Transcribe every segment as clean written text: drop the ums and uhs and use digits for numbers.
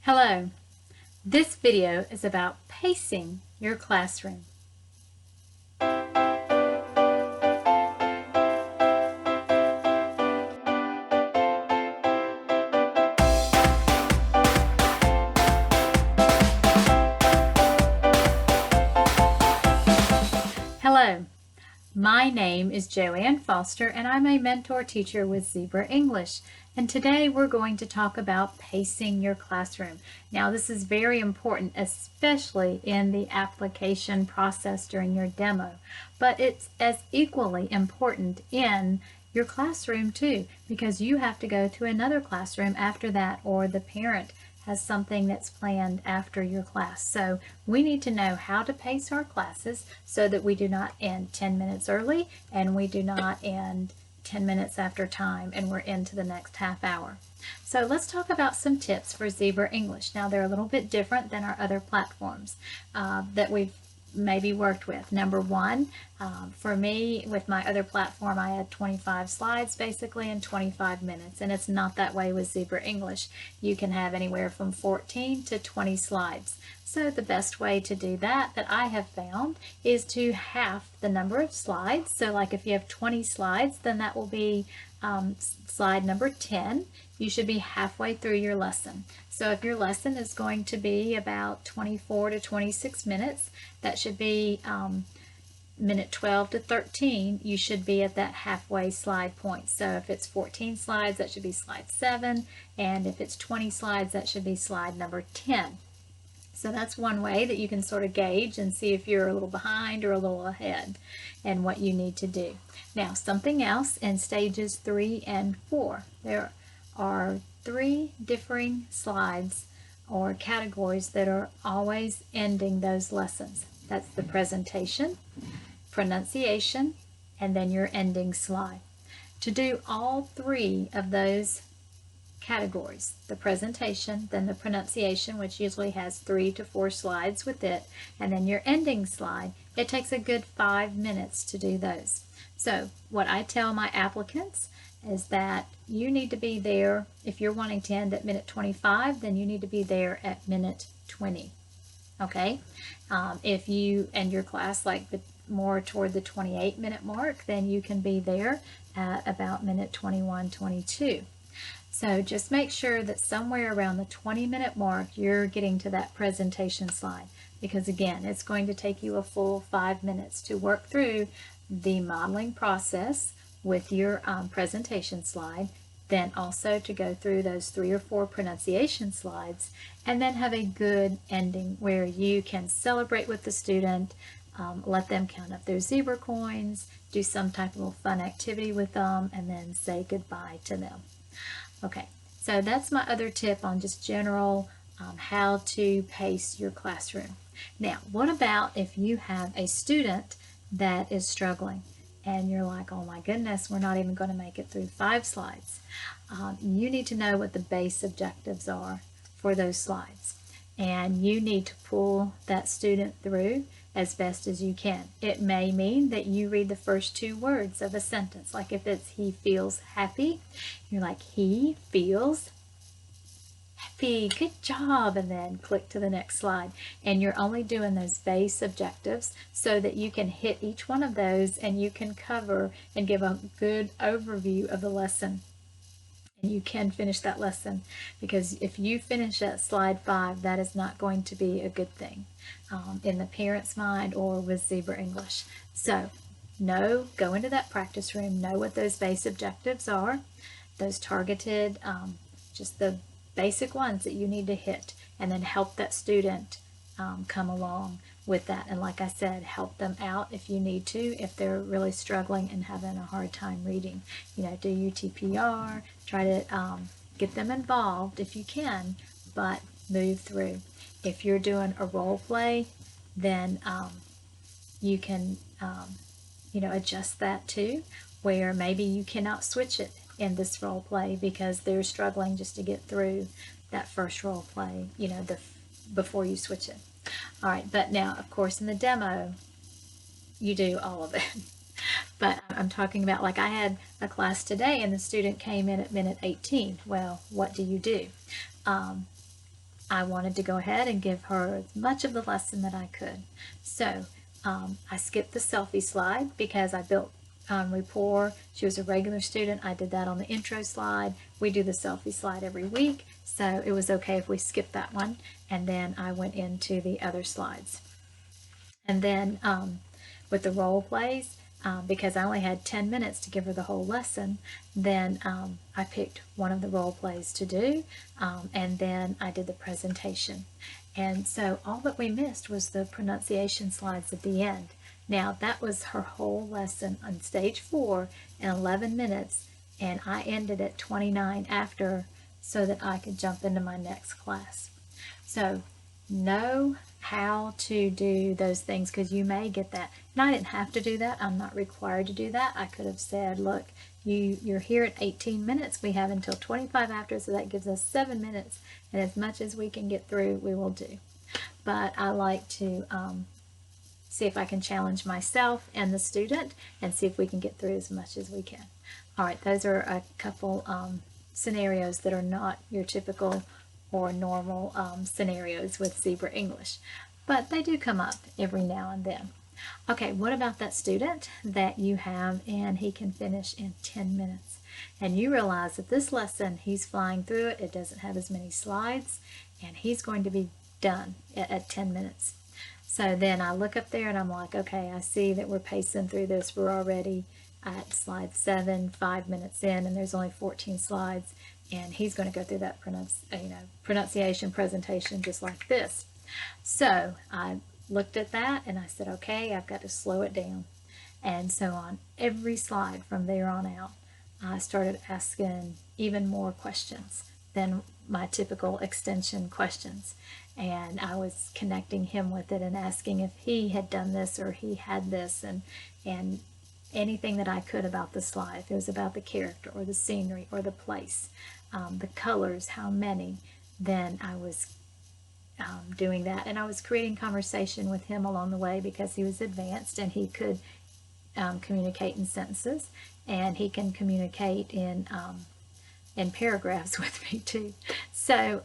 Hello, this video is about pacing your classroom. Hello, my name is Joanne Foster and I'm a mentor teacher with Zebra English. And today we're going to talk about pacing your classroom. Now this is very important, especially in the application process during your demo, but it's as equally important in your classroom too, because you have to go to another classroom after that, or the parent has something that's planned after your class. So we need to know how to pace our classes so that we do not end 10 minutes early and we do not end 10 minutes after time and we're into the next half hour. So let's talk about some tips for Zebra English. Now they're a little bit different than our other platforms that we've maybe worked with. Number one, for me with my other platform, I had 25 slides basically in 25 minutes, and it's not that way with Zebra English. You can have anywhere from 14 to 20 slides. So the best way to do that I have found is to half the number of slides. So like if you have 20 slides, then that will be slide number 10. You should be halfway through your lesson. So if your lesson is going to be about 24 to 26 minutes, that should be minute 12 to 13, you should be at that halfway slide point. So if it's 14 slides, that should be slide 7, and if it's 20 slides, that should be slide number 10. So that's one way that you can sort of gauge and see if you're a little behind or a little ahead and what you need to do. Now, something else in stages 3 and 4. There are 3 differing slides or categories that are always ending those lessons. That's the presentation, pronunciation, and then your ending slide. To do all 3 of those categories, the presentation, then the pronunciation, which usually has 3 to 4 slides with it, and then your ending slide, it takes a good 5 minutes to do those. So what I tell my applicants is that you need to be there. If you're wanting to end at minute 25, then you need to be there at minute 20. Okay? If you end your class like more toward the 28-minute mark, then you can be there at about minute 21, 22. So just make sure that somewhere around the 20-minute mark you're getting to that presentation slide, because again, it's going to take you a full 5 minutes to work through the modeling process with your presentation slide, then also to go through those 3 or 4 pronunciation slides, and then have a good ending where you can celebrate with the student, let them count up their zebra coins, do some type of fun activity with them, and then say goodbye to them. Okay, so that's my other tip on just general how to pace your classroom. Now, what about if you have a student that is struggling and you're like, oh my goodness, we're not even going to make it through 5 slides. You need to know what the base objectives are for those slides, and you need to pull that student through as best as you can. It may mean that you read the first 2 words of a sentence. Like if it's he feels happy, you're like, he feels happy, good job, and then click to the next slide. And you're only doing those base objectives so that you can hit each one of those and you can cover and give a good overview of the lesson. And you can finish that lesson, because if you finish at slide 5, that is not going to be a good thing in the parent's mind or with Zebra English. So go into that practice room, know what those base objectives are, those targeted, just the basic ones that you need to hit, and then help that student come along with that. And like I said, help them out if you need to, if they're really struggling and having a hard time reading. You know, do your TPR, try to get them involved if you can, but move through. If you're doing a role play, then you can adjust that too, where maybe you cannot switch it in this role play because they're struggling just to get through that first role play, before you switch it. All right, but now, of course, in the demo, you do all of it. But I'm talking about, like I had a class today and the student came in at minute 18. Well, what do? I wanted to go ahead and give her as much of the lesson that I could. So I skipped the selfie slide because I built rapport. She was a regular student. I did that on the intro slide. We do the selfie slide every week, so it was okay if we skipped that one. And then I went into the other slides. And then with the role plays, because I only had 10 minutes to give her the whole lesson, then I picked one of the role plays to do, and then I did the presentation. And so all that we missed was the pronunciation slides at the end. Now that was her whole lesson on stage 4 in 11 minutes, and I ended at 29 after so that I could jump into my next class. So know how to do those things because you may get that. And I didn't have to do that. I'm not required to do that. I could have said, look, you're here at 18 minutes. We have until 25 after, so that gives us 7 minutes. And as much as we can get through, we will do. But I like to see if I can challenge myself and the student and see if we can get through as much as we can. All right, those are a couple scenarios that are not your typical or normal scenarios with Zebra English, but they do come up every now and then. Okay, what about that student that you have and he can finish in 10 minutes? And you realize that this lesson, he's flying through it, it doesn't have as many slides, and he's going to be done at 10 minutes. So then I look up there and I'm like, okay, I see that we're pacing through this. We're already at slide 7, 5 minutes in, and there's only 14 slides, and he's going to go through that pronunciation presentation just like this. So I looked at that and I said, okay, I've got to slow it down. And so on every slide from there on out, I started asking even more questions than my typical extension questions. And I was connecting him with it and asking if he had done this or he had this, and anything that I could about the slide. If it was about the character or the scenery or the place, the colors, how many, then I was doing that. And I was creating conversation with him along the way because he was advanced and he could communicate in sentences, and he can communicate in paragraphs with me too. So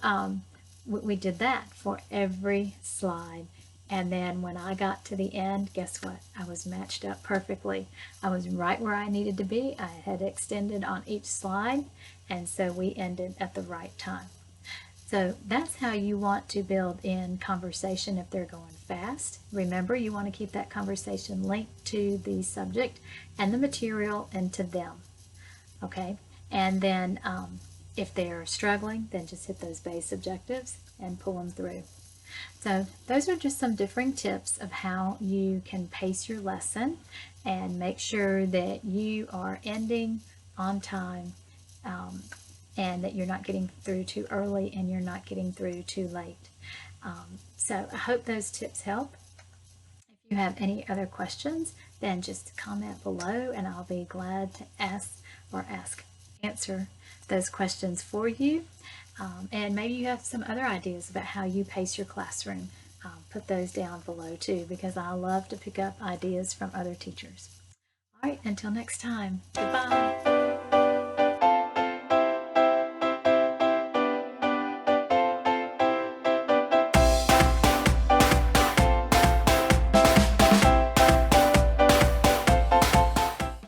we did that for every slide. And then when I got to the end, guess what? I was matched up perfectly. I was right where I needed to be. I had extended on each slide, and so we ended at the right time. So that's how you want to build in conversation if they're going fast. Remember, you want to keep that conversation linked to the subject and the material and to them. Okay? And then if they're struggling, then just hit those base objectives and pull them through. So those are just some different tips of how you can pace your lesson and make sure that you are ending on time, and that you're not getting through too early and you're not getting through too late. So I hope those tips help. If you have any other questions, then just comment below and I'll be glad to answer those questions for you. And maybe you have some other ideas about how you pace your classroom. Put those down below too, because I love to pick up ideas from other teachers. All right, until next time, goodbye.